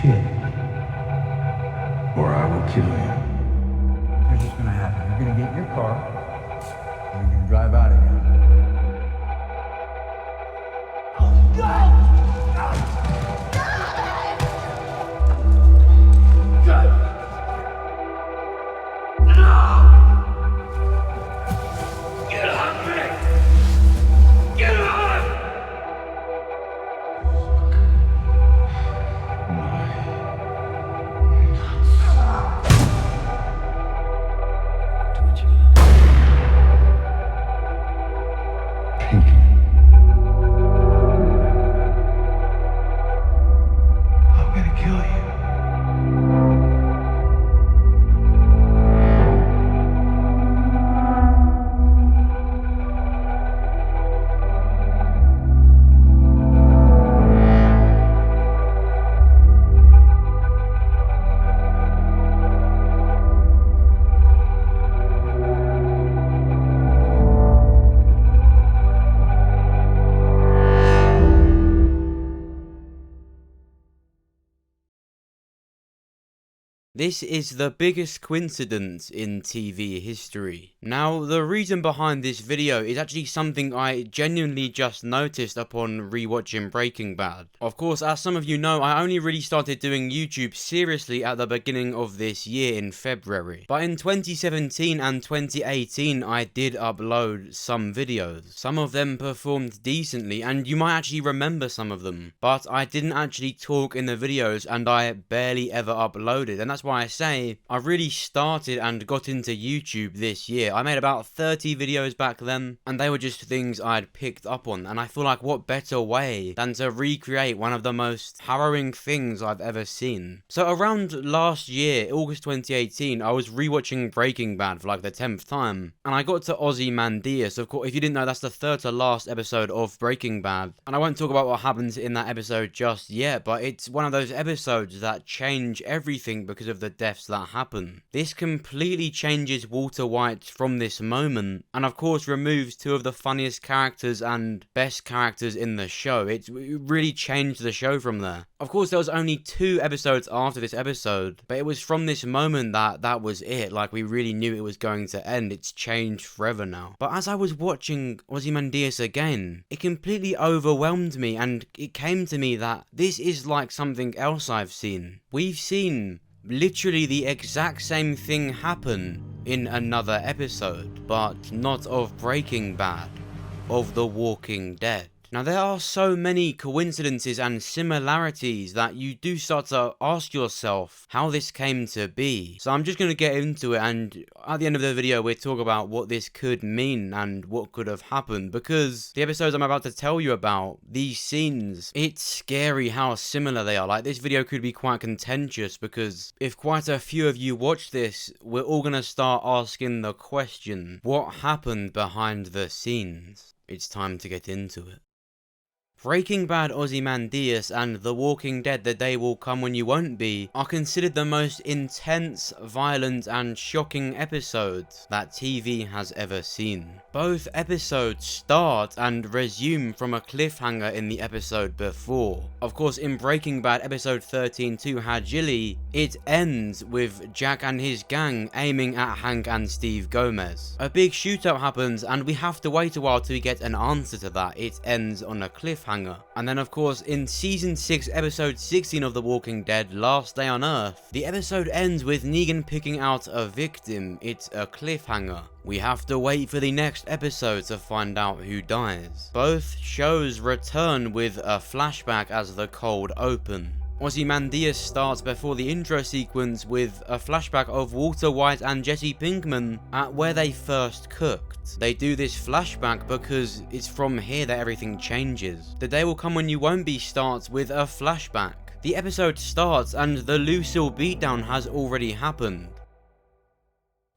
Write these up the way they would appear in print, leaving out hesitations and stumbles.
kid, or I will kill you. Here's what's gonna happen. You're gonna get in your car, and you're gonna drive out of here. I'm gonna kill you. This is the biggest coincidence in TV history. Now, the reason behind this video is actually something I genuinely just noticed upon rewatching Breaking Bad. Of course, as some of you know, I only really started doing YouTube seriously at the beginning of this year in February. But in 2017 and 2018, I did upload some videos. Some of them performed decently, and you might actually remember some of them. But I didn't actually talk in the videos, and I barely ever uploaded, and that's why I say I really started and got into YouTube this year. I made about 30 videos back then, and they were just things I'd picked up on, and I feel like what better way than to recreate one of the most harrowing things I've ever seen. So around last year, August 2018, I was rewatching Breaking Bad for like the 10th time, and I got to Ozymandias. Of course, if you didn't know, that's the third to last episode of Breaking Bad, and I won't talk about what happens in that episode just yet, but it's one of those episodes that change everything because of the deaths that happen. This completely changes Walter White from this moment, and of course removes two of the funniest characters and best characters in the show. It really changed the show from there. Of course, there was only 2 episodes after this episode, but it was from this moment that was it. Like, we really knew it was going to end. It's changed forever now. But as I was watching Ozymandias again, it completely overwhelmed me, and it came to me that this is like something else I've seen. We've seen literally the exact same thing happen in another episode, but not of Breaking Bad, of The Walking Dead. Now, there are so many coincidences and similarities that you do start to ask yourself how this came to be. So I'm just going to get into it, and at the end of the video we'll talk about what this could mean and what could have happened, because the episodes I'm about to tell you about, these scenes, it's scary how similar they are. Like, this video could be quite contentious, because if quite a few of you watch this, we're all going to start asking the question, what happened behind the scenes? It's time to get into it. Breaking Bad, Ozymandias, and The Walking Dead, The Day Will Come When You Won't Be, are considered the most intense, violent, and shocking episodes that TV has ever seen. Both episodes start and resume from a cliffhanger in the episode before. Of course, in Breaking Bad episode 13 to Hajili, it ends with Jack and his gang aiming at Hank and Steve Gomez. A big shootout happens, and we have to wait a while to get an answer to that. It ends on a cliffhanger. And then, of course, in season 6 episode 16 of The Walking Dead, Last Day on Earth, the episode ends with Negan picking out a victim. It's a cliffhanger. We have to wait for the next episode to find out who dies. Both shows return with a flashback as the cold open. Ozymandias starts before the intro sequence with a flashback of Walter White and Jesse Pinkman at where they first cooked. They do this flashback because it's from here that everything changes. The Day Will Come When You Won't Be starts with a flashback. The episode starts and the Lucille beatdown has already happened.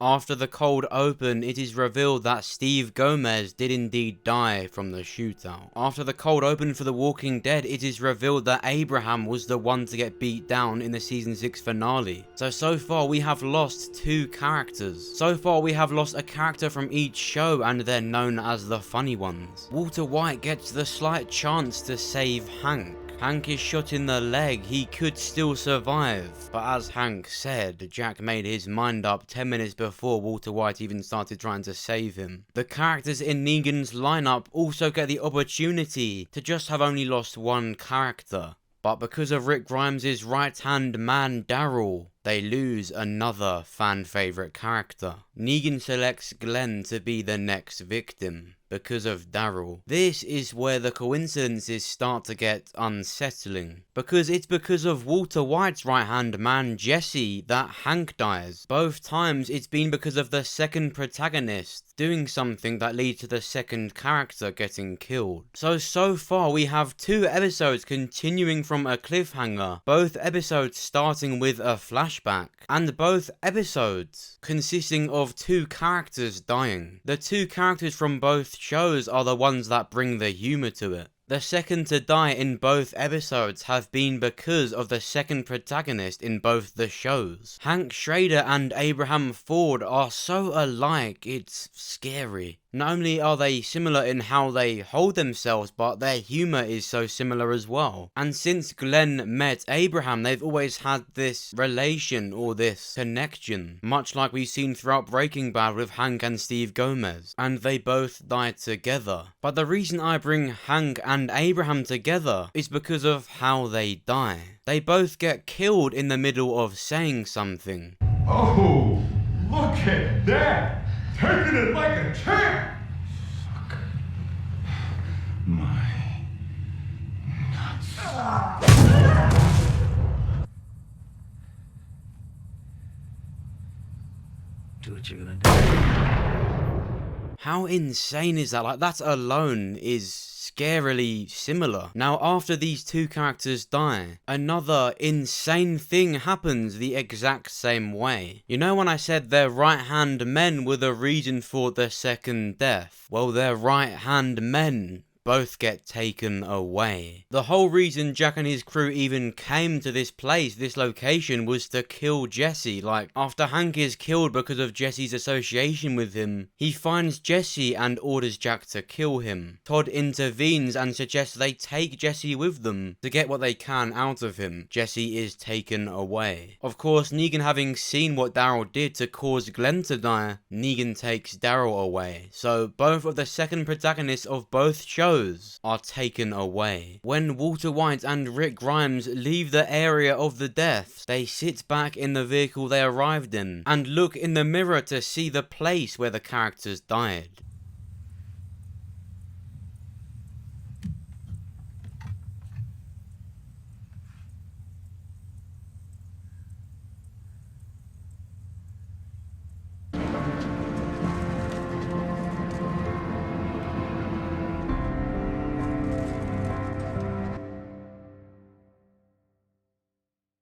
After the cold open, it is revealed that Steve Gomez did indeed die from the shootout. After the cold open for The Walking Dead, it is revealed that Abraham was the one to get beat down in the season 6 finale. So far we have lost 2 characters. So far we have lost a character from each show, and they're known as the funny ones. Walter White gets the slight chance to save Hank. Hank is shot in the leg, he could still survive. But as Hank said, Jack made his mind up 10 minutes before Walter White even started trying to save him. The characters in Negan's lineup also get the opportunity to just have only lost one character. But because of Rick Grimes' right-hand man Daryl, they lose another fan favourite character. Negan selects Glenn to be the next victim because of Daryl. This is where the coincidences start to get unsettling, because it's because of Walter White's right-hand man Jesse that Hank dies. Both times it's been because of the second protagonist doing something that leads to the second character getting killed. So far we have 2 episodes continuing from a cliffhanger, both episodes starting with a flashback, and both episodes consisting of 2 characters dying. The 2 characters from both shows are the ones that bring the humour to it. The second to die in both episodes have been because of the second protagonist in both the shows. Hank Schrader and Abraham Ford are so alike, it's scary. Not only are they similar in how they hold themselves, but their humour is so similar as well. And since Glenn met Abraham, they've always had this relation or this connection, much like we've seen throughout Breaking Bad with Hank and Steve Gomez. And they both died together. But the reason I bring Hank and Abraham together is because of how they die. They both get killed in the middle of saying something. Oh, look at that! Taking it like a champ! Fuck. My nuts. Do what you're gonna do. How insane is that? Like, that alone is scarily similar. Now, after these 2 characters die, another insane thing happens the exact same way. You know when I said their right-hand men were the reason for the second death? Well, their right-hand men both get taken away. The whole reason Jack and his crew even came to this place, this location, was to kill Jesse. Like, after Hank is killed because of Jesse's association with him, he finds Jesse and orders Jack to kill him. Todd intervenes and suggests they take Jesse with them to get what they can out of him. Jesse is taken away. Of course, Negan, having seen what Daryl did to cause Glenn to die, Negan takes Daryl away. So both of the second protagonists of both shows are taken away. When Walter White and Rick Grimes leave the area of the deaths, they sit back in the vehicle they arrived in and look in the mirror to see the place where the characters died.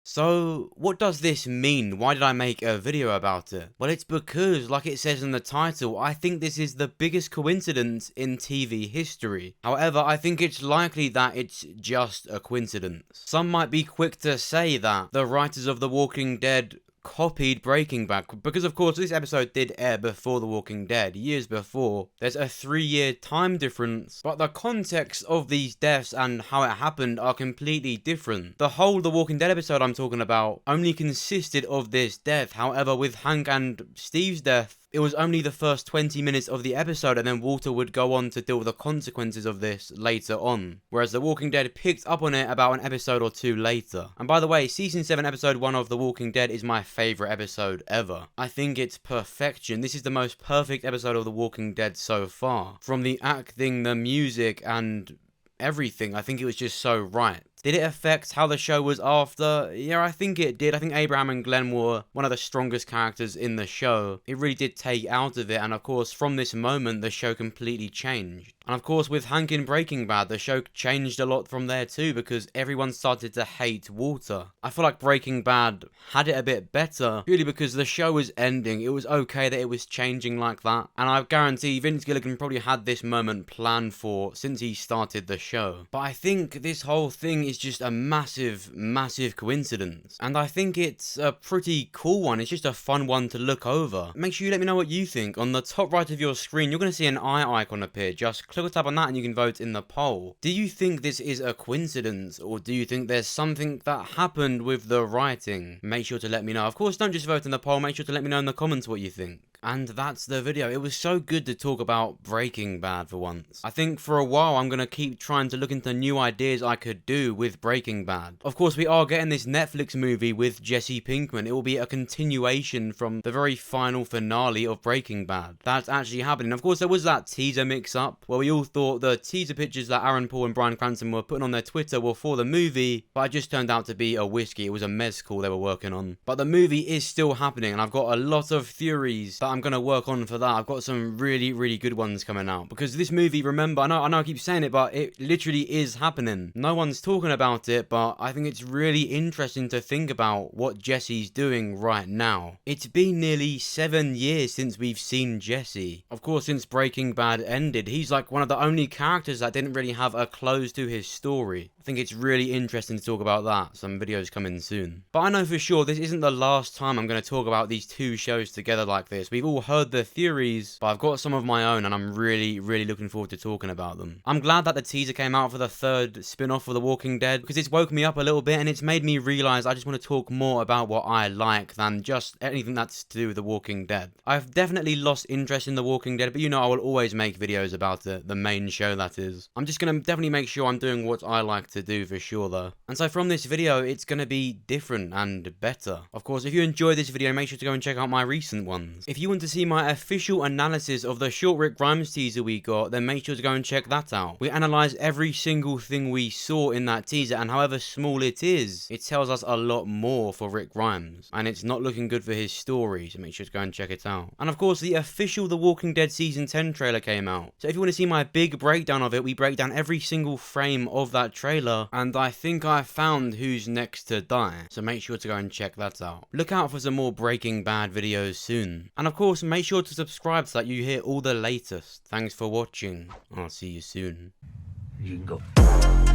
So, what does this mean? Why did I make a video about it? Well, it's because, like it says in the title, I think this is the biggest coincidence in TV history. However, I think it's likely that it's just a coincidence. Some might be quick to say that the writers of The Walking Dead copied Breaking Bad, because of course this episode did air before The Walking Dead, years before. There's a 3-year time difference, but the context of these deaths and how it happened are completely different. The whole The Walking Dead episode I'm talking about only consisted of this death. However, with Hank and Steve's death, it was only the first 20 minutes of the episode, and then Walter would go on to deal with the consequences of this later on. Whereas The Walking Dead picked up on it about an episode or 2 later. And by the way, Season 7 Episode 1 of The Walking Dead is my favourite episode ever. I think it's perfection. This is the most perfect episode of The Walking Dead so far. From the acting, the music, and everything, I think it was just so right. Did it affect how the show was after? Yeah, I think it did. I think Abraham and Glenn were one of the strongest characters in the show. It really did take out of it, and of course, from this moment, the show completely changed. And of course, with Hank in Breaking Bad, the show changed a lot from there too, because everyone started to hate Walter. I feel like Breaking Bad had it a bit better, purely because the show was ending. It was okay that it was changing like that, and I guarantee Vince Gilligan probably had this moment planned for since he started the show. But I think this whole thing is just a massive, massive coincidence. And I think it's a pretty cool one. It's just a fun one to look over. Make sure you let me know what you think. On the top right of your screen, you're going to see an eye icon appear. Just click or tap on that and you can vote in the poll. Do you think this is a coincidence, or do you think there's something that happened with the writing? Make sure to let me know. Of course, don't just vote in the poll. Make sure to let me know in the comments what you think. And that's the video. It was so good to talk about Breaking Bad for once. I think for a while I'm going to keep trying to look into new ideas I could do with Breaking Bad. Of course, we are getting this Netflix movie with Jesse Pinkman. It will be a continuation from the very final finale of Breaking Bad. That's actually happening. Of course, there was that teaser mix-up where we all thought the teaser pictures that Aaron Paul and Bryan Cranston were putting on their Twitter were for the movie, but it just turned out to be a whiskey. It was a mezcal they were working on. But the movie is still happening, and I've got a lot of theories that I'm going to work on for that. I've got some really, really good ones coming out. Because this movie, remember, I know I keep saying it, but it literally is happening. No one's talking about it, but I think it's really interesting to think about what Jesse's doing right now. It's been nearly 7 years since we've seen Jesse. Of course, since Breaking Bad ended, he's like one of the only characters that didn't really have a close to his story. I think it's really interesting to talk about that. Some videos coming soon. But I know for sure this isn't the last time I'm going to talk about these two shows together like this. We've all heard the theories, but I've got some of my own and I'm really, really looking forward to talking about them. I'm glad that the teaser came out for the third spin-off of The Walking Dead, because it's woke me up a little bit and it's made me realise I just want to talk more about what I like than just anything that's to do with The Walking Dead. I've definitely lost interest in The Walking Dead, but you know I will always make videos about it, the main show that is. I'm just going to definitely make sure I'm doing what I like to do for sure though. And so from this video, it's going to be different and better. Of course, if you enjoyed this video, make sure to go and check out my recent ones. If you want to see my official analysis of the short Rick Grimes teaser we got, then make sure to go and check that out. We analyse every single thing we saw in that teaser, and however small it is, it tells us a lot more for Rick Grimes. And it's not looking good for his story, so make sure to go and check it out. And of course, the official The Walking Dead Season 10 trailer came out. So if you want to see my big breakdown of it, we break down every single frame of that trailer, and I think I found who's next to die. So make sure to go and check that out. Look out for some more Breaking Bad videos soon. And of course, make sure to subscribe so that you hear all the latest. Thanks for watching. I'll see you soon. You can go.